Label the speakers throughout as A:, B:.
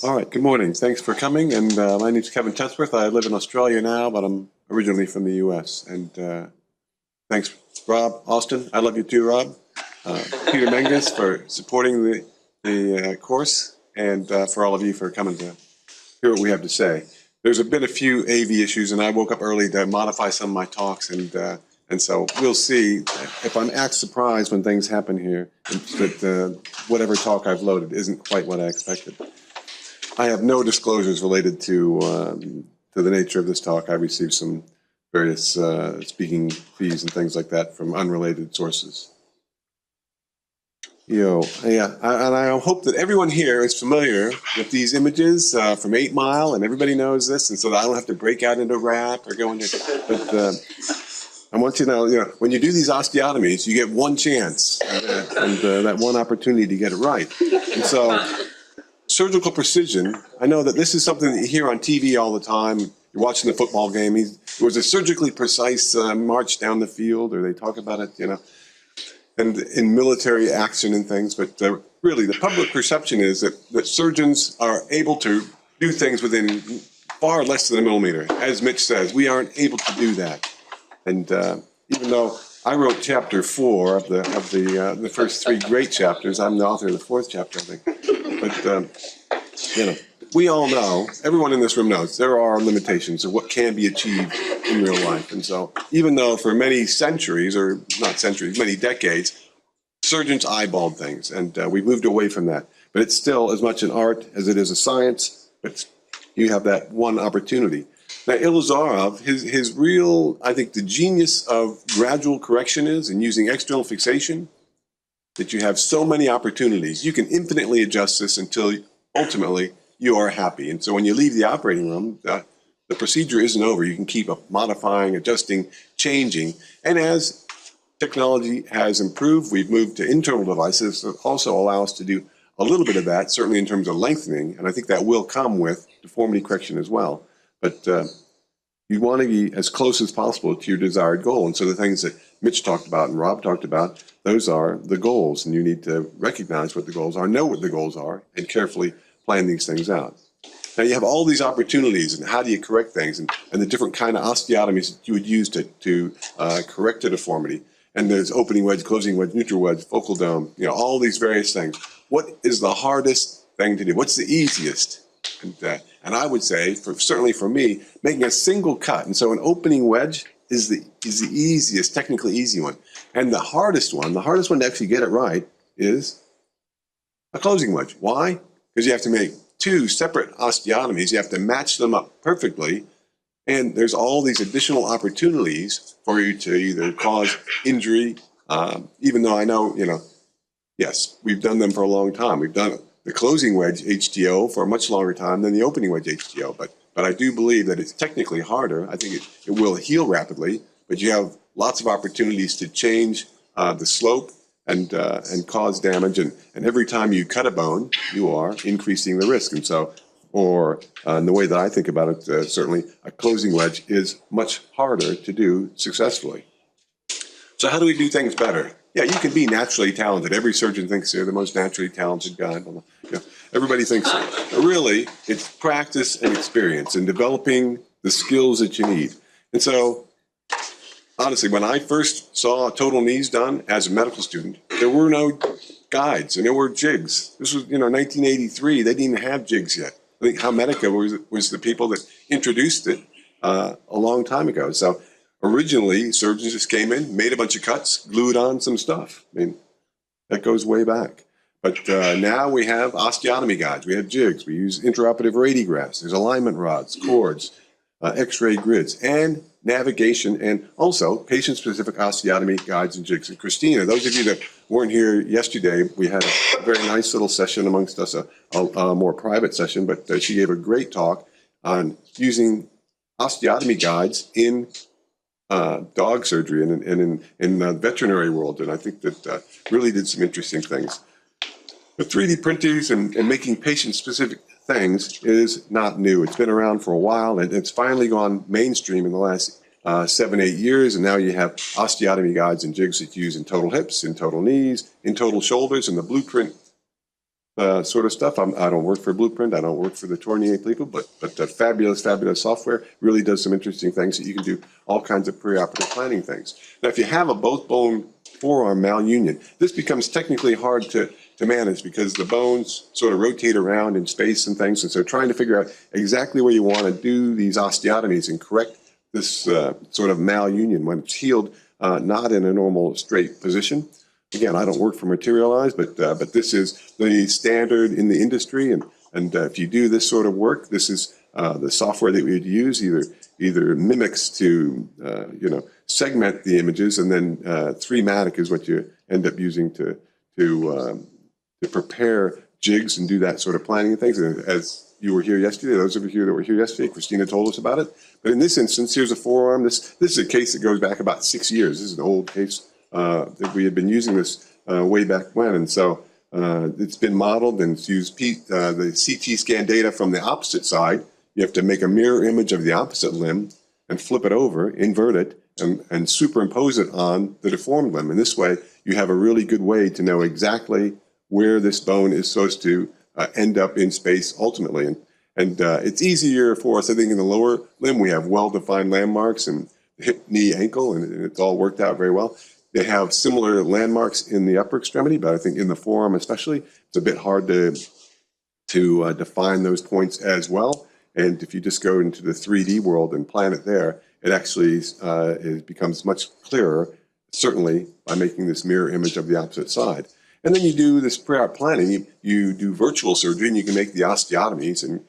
A: All right, good morning. Thanks for coming. And my name is Kevin Tetsworth. I live in Australia now, but I'm originally from the US. And thanks, Rob Austin. I love you too, Rob. Peter Menges for supporting the course, and for all of you for coming to hear what we have to say. There's been a few AV issues, and I woke up early to modify some of my talks, and so we'll see if I'm act surprised when things happen here, that whatever talk I've loaded isn't quite what I expected. I have no disclosures related to the nature of this talk. I received some various speaking fees and things like that from unrelated sources. And I hope that everyone here is familiar with these images from 8 Mile, and everybody knows this, and so that I don't have to break out into rap or go into. But I want you to know, when you do these osteotomies, you get one chance and that one opportunity to get it right, and so. Surgical precision, I know that this is something that you hear on TV all the time. You're watching the football game. It was a surgically precise march down the field, or they talk about it, and in military action and things. But really, the public perception is that surgeons are able to do things within far less than a millimeter. As Mitch says, we aren't able to do that. And even though I wrote chapter 4 of the first 3 great chapters, I'm the author of the 4th chapter, I think. But, we all know, everyone in this room knows, there are limitations of what can be achieved in real life. And so even though for many centuries, or not centuries, many decades, surgeons eyeballed things, and we've moved away from that. But it's still as much an art as it is a science, but you have that one opportunity. Now, Ilizarov, his real, I think the genius of gradual correction is, in using external fixation, that you have so many opportunities. You can infinitely adjust this until ultimately you are happy. And so when you leave the operating room, the procedure isn't over. You can keep modifying, adjusting, changing. And as technology has improved, we've moved to internal devices that also allow us to do a little bit of that, certainly in terms of lengthening. And I think that will come with deformity correction as well. But you want to be as close as possible to your desired goal. And so the things that Mitch talked about and Rob talked about, those are the goals. And you need to recognize what the goals are, know what the goals are, and carefully plan these things out. Now you have all these opportunities, and how do you correct things, and the different kind of osteotomies that you would use to correct a deformity. And there's opening wedge, closing wedge, neutral wedge, focal dome, all these various things. What is the hardest thing to do? What's the easiest? And I would say, certainly for me, making a single cut. And so an opening wedge is the easiest, technically easy one. And the hardest one to actually get it right, is a closing wedge. Why? Because you have to make 2 separate osteotomies. You have to match them up perfectly. And there's all these additional opportunities for you to either cause injury, even though I know, yes, we've done them for a long time. We've done the closing wedge HTO for a much longer time than the opening wedge HTO. But I do believe that it's technically harder. I think it will heal rapidly, but you have lots of opportunities to change the slope and cause damage. And every time you cut a bone, you are increasing the risk. And so, in the way that I think about it, certainly a closing wedge is much harder to do successfully. So how do we do things better? Yeah, you can be naturally talented. Every surgeon thinks they're the most naturally talented guy. Everybody thinks so. But really, it's practice and experience and developing the skills that you need. And so, honestly, when I first saw total knees done as a medical student, there were no guides and there were jigs. This was, 1983. They didn't even have jigs yet. I think Medica was the people that introduced it a long time ago. So originally, surgeons just came in, made a bunch of cuts, glued on some stuff. I mean, that goes way back. But now we have osteotomy guides. We have jigs. We use intraoperative radiographs. There's alignment rods, cords, X-ray grids, and navigation, and also patient-specific osteotomy guides and jigs. And Christina, those of you that weren't here yesterday, we had a very nice little session amongst us, a more private session, but she gave a great talk on using osteotomy guides in dog surgery and in the veterinary world, and I think that really did some interesting things. But 3D printers and making patient-specific things is not new. It's been around for a while, and it's finally gone mainstream in the last 7-8 years, and now you have osteotomy guides and jigs that you use in total hips, in total knees, in total shoulders, and the blueprint sort of stuff. I don't work for Blueprint. I don't work for the Tournier people, but fabulous, fabulous software really does some interesting things that you can do all kinds of preoperative planning things. Now, if you have a both bone forearm malunion, this becomes technically hard to manage because the bones sort of rotate around in space and things. And so trying to figure out exactly where you want to do these osteotomies and correct this sort of malunion when it's healed, not in a normal straight position. Again, I don't work for Materialize, but this is the standard in the industry. And if you do this sort of work, this is the software that we would use, either mimics to, segment the images, and then 3-matic is what you end up using to prepare jigs and do that sort of planning and things. And as you were here yesterday, those of you that were here yesterday, Christina told us about it. But in this instance, here's a forearm. This is a case that goes back about 6 years. This is an old case that we had been using this way back when. And so it's been modeled and it's used the CT scan data from the opposite side. You have to make a mirror image of the opposite limb and flip it over, invert it, and superimpose it on the deformed limb. And this way, you have a really good way to know exactly where this bone is supposed to end up in space ultimately. And it's easier for us, I think, in the lower limb. We have well-defined landmarks and hip, knee, ankle, and it's all worked out very well. They have similar landmarks in the upper extremity, but I think in the forearm especially, it's a bit hard to define those points as well. And if you just go into the 3D world and plan it there, it actually it becomes much clearer, certainly by making this mirror image of the opposite side. And then you do this pre-op planning, you do virtual surgery, and you can make the osteotomies. And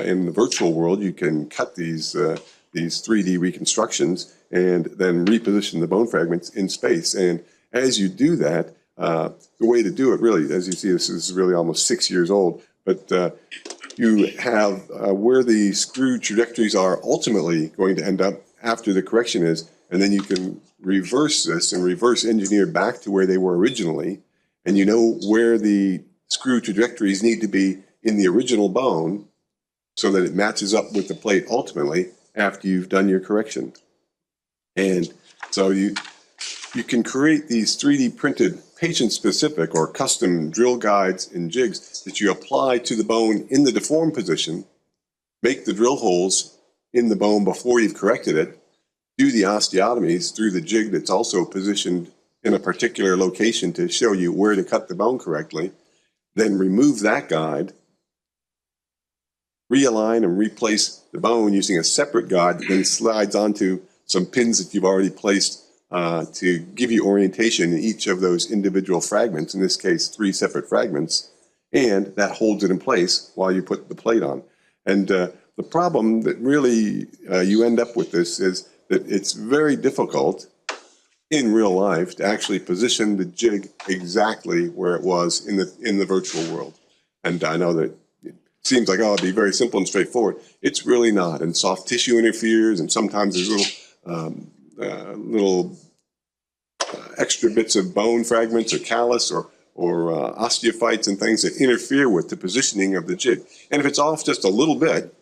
A: in the virtual world, you can cut these 3D reconstructions and then reposition the bone fragments in space. And as you do that, the way to do it really, as you see, this is really almost 6 years old, but you have where the screw trajectories are ultimately going to end up after the correction is, and then you can reverse this and reverse engineer back to where they were originally, and you know where the screw trajectories need to be in the original bone so that it matches up with the plate ultimately after you've done your correction. And so you can create these 3D printed patient-specific or custom drill guides and jigs that you apply to the bone in the deformed position, make the drill holes in the bone before you've corrected it, do the osteotomies through the jig that's also positioned in a particular location to show you where to cut the bone correctly, then remove that guide, realign and replace the bone using a separate guide that then slides onto some pins that you've already placed to give you orientation in each of those individual fragments, in this case 3 separate fragments, and that holds it in place while you put the plate on. And the problem that really you end up with this is that it's very difficult in real life to actually position the jig exactly where it was in the virtual world. And I know that it seems like, oh, it'd be very simple and straightforward. It's really not, and soft tissue interferes, and sometimes there's little extra bits of bone fragments or callus or osteophytes and things that interfere with the positioning of the jig. And if it's off just a little bit,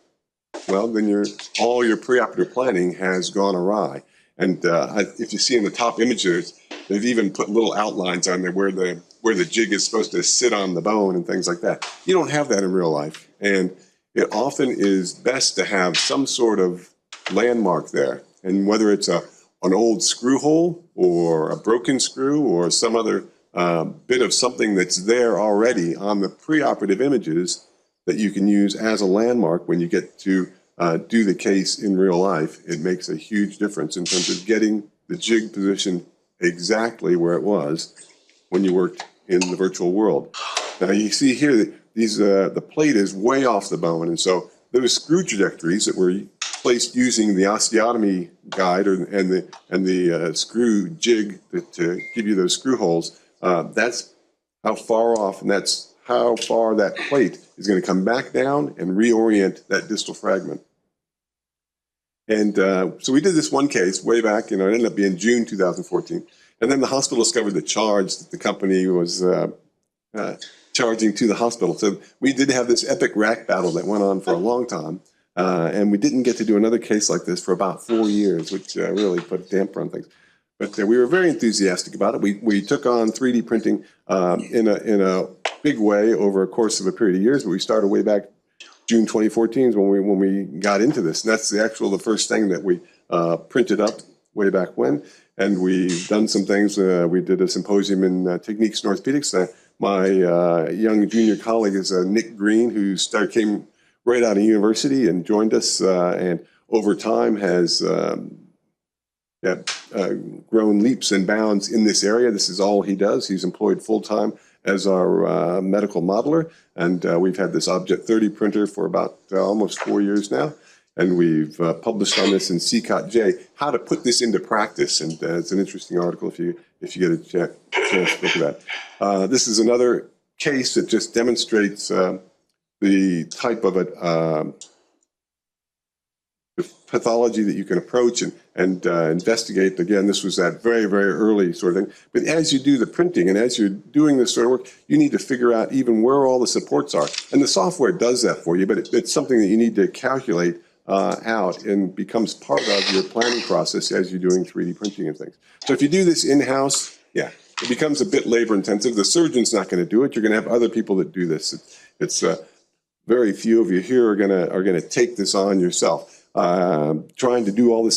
A: well, then all your preoperative planning has gone awry. And if you see in the top images, they've even put little outlines on there where the jig is supposed to sit on the bone and things like that. You don't have that in real life. And it often is best to have some sort of landmark there. And whether it's an old screw hole or a broken screw or some other bit of something that's there already on the preoperative images that you can use as a landmark when you get to do the case in real life, it makes a huge difference in terms of getting the jig positioned exactly where it was when you worked in the virtual world. Now you see here that the plate is way off the bone, and so those screw trajectories that were placed using the osteotomy guide and the screw jig to give you those screw holes, that's how far off, and that's how far that plate is going to come back down and reorient that distal fragment. And so we did this one case way back, it ended up being June 2014. And then the hospital discovered the charge that the company was charging to the hospital. So we did have this epic rack battle that went on for a long time. And we didn't get to do another case like this for about 4 years, which really put a damper on things. But we were very enthusiastic about it. We took on 3D printing in a big way over a course of a period of years, but we started way back June 2014 is when we got into this. And that's the first thing that we printed up way back when. And we've done some things. We did a symposium in Techniques in Orthopedics. My young junior colleague is Nick Green, who came right out of university and joined us, and over time has grown leaps and bounds in this area. This is all he does. He's employed full-time as our medical modeler, and we've had this Object 30 printer for about almost 4 years now, and we've published on this in CCOT-J, how to put this into practice, and it's an interesting article if you get a chance to look at that. This is another case that just demonstrates the type of the pathology that you can approach and investigate. Again, this was that very, very early sort of thing. But as you do the printing and as you're doing this sort of work, you need to figure out even where all the supports are. And the software does that for you, but it's something that you need to calculate out and becomes part of your planning process as you're doing 3D printing and things. So if you do this in-house, yeah, it becomes a bit labor intensive. The surgeon's not going to do it. You're going to have other people that do this. It's very few of you here are going to take this on yourself. Trying to do all the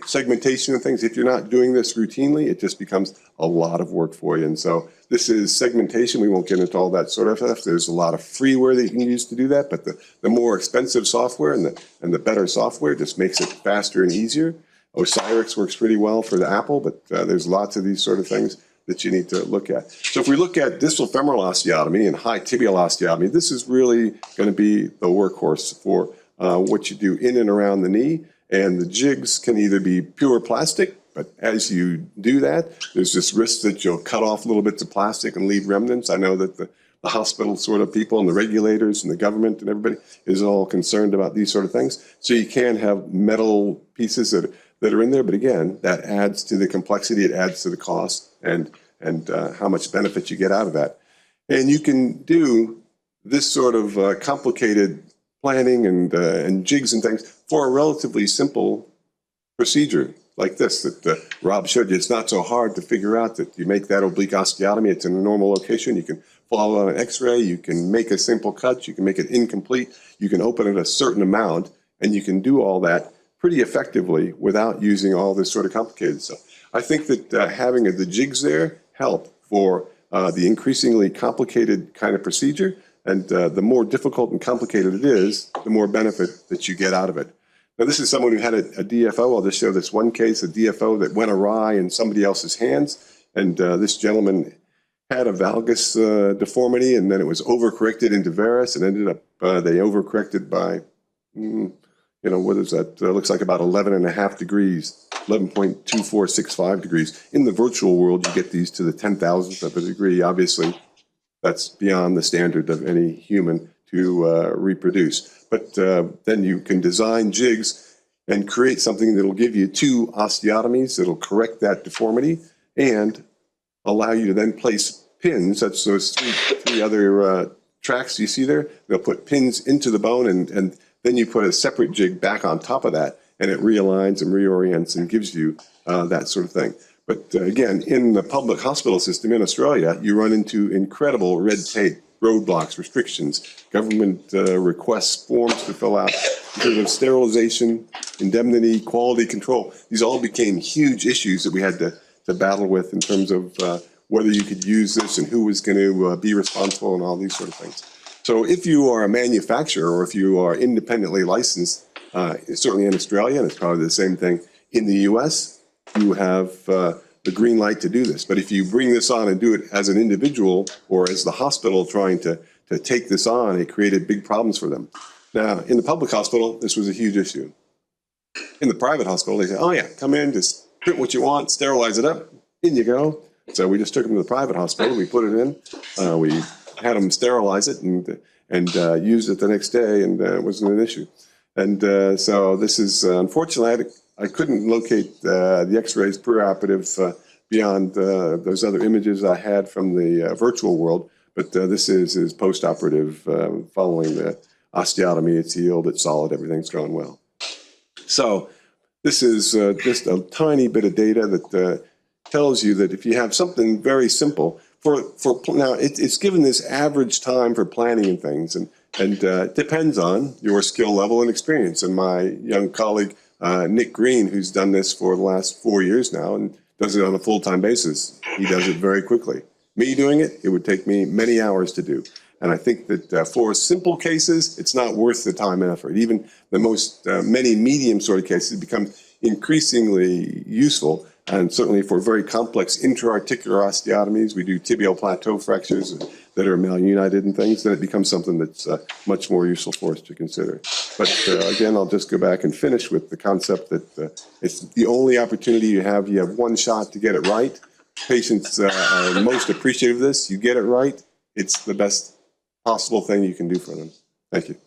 A: segmentation and things, if you're not doing this routinely, it just becomes a lot of work for you. And so this is segmentation. We won't get into all that sort of stuff. There's a lot of freeware that you can use to do that, but the more expensive software and the better software just makes it faster and easier. Osiris works pretty well for the Apple, but there's lots of these sort of things that you need to look at. So if we look at distal femoral osteotomy and high tibial osteotomy, this is really going to be the workhorse for what you do in and around the knee. And the jigs can either be pure plastic, but as you do that, there's this risk that you'll cut off little bits of plastic and leave remnants. I know that the hospital sort of people and the regulators and the government and everybody is all concerned about these sort of things. So you can have metal pieces that are in there, but again, that adds to the complexity, it adds to the cost and how much benefit you get out of that. And you can do this sort of complicated planning and jigs and things for a relatively simple procedure like this that Rob showed you. It's not so hard to figure out that you make that oblique osteotomy. It's in a normal location. You can follow on an x-ray. You can make a simple cut. You can make it incomplete. You can open it a certain amount, and you can do all that pretty effectively without using all this sort of complicated stuff. I think that having the jigs there help for the increasingly complicated kind of procedure. And the more difficult and complicated it is, the more benefit that you get out of it. Now, this is someone who had a DFO. I'll just show this one case, a DFO that went awry in somebody else's hands. And this gentleman had a valgus deformity, and then it was overcorrected into varus, and ended up, they overcorrected by, what is that? Looks like about 11.5 degrees, 11.2465 degrees. In the virtual world, you get these to the 10,000th of a degree. Obviously, that's beyond the standard of any human to reproduce. But then you can design jigs and create something that'll give you 2 osteotomies that'll correct that deformity and allow you to then place pins. That's those three other tracks you see there. They'll put pins into the bone, and then you put a separate jig back on top of that, and it realigns and reorients and gives you that sort of thing. But again, in the public hospital system in Australia, you run into incredible red tape, roadblocks, restrictions, government requests, forms to fill out, because of sterilization, indemnity, quality control. These all became huge issues that we had to battle with in terms of whether you could use this and who was going to be responsible and all these sort of things. So if you are a manufacturer or if you are independently licensed, certainly in Australia, and it's probably the same thing in the US, you have the green light to do this. But if you bring this on and do it as an individual or as the hospital trying to take this on, it created big problems for them. Now, in the public hospital, this was a huge issue. In the private hospital, they say, oh yeah, come in, just print what you want, sterilize it up, in you go. So we just took them to the private hospital, we put it in, we had them sterilize it and used it the next day, and it wasn't an issue. And so this is, unfortunately, I couldn't locate the x-rays preoperative beyond those other images I had from the virtual world, but this is postoperative following the osteotomy. It's healed, it's solid, everything's going well. So this is just a tiny bit of data that tells you that if you have something very simple, now it's given this average time for planning and things, and it depends on your skill level and experience. And my young colleague, Nick Green, who's done this for the last 4 years now and does it on a full-time basis, he does it very quickly. Me doing it, it would take me many hours to do. And I think that for simple cases, it's not worth the time and effort. Even the most, many medium sort of cases become increasingly useful. And certainly for very complex intra-articular osteotomies, we do tibial plateau fractures that are malunited and things, then it becomes something that's much more useful for us to consider. But again, I'll just go back and finish with the concept that it's the only opportunity you have. You have one shot to get it right. Patients are most appreciative of this. You get it right, it's the best possible thing you can do for them. Thank you.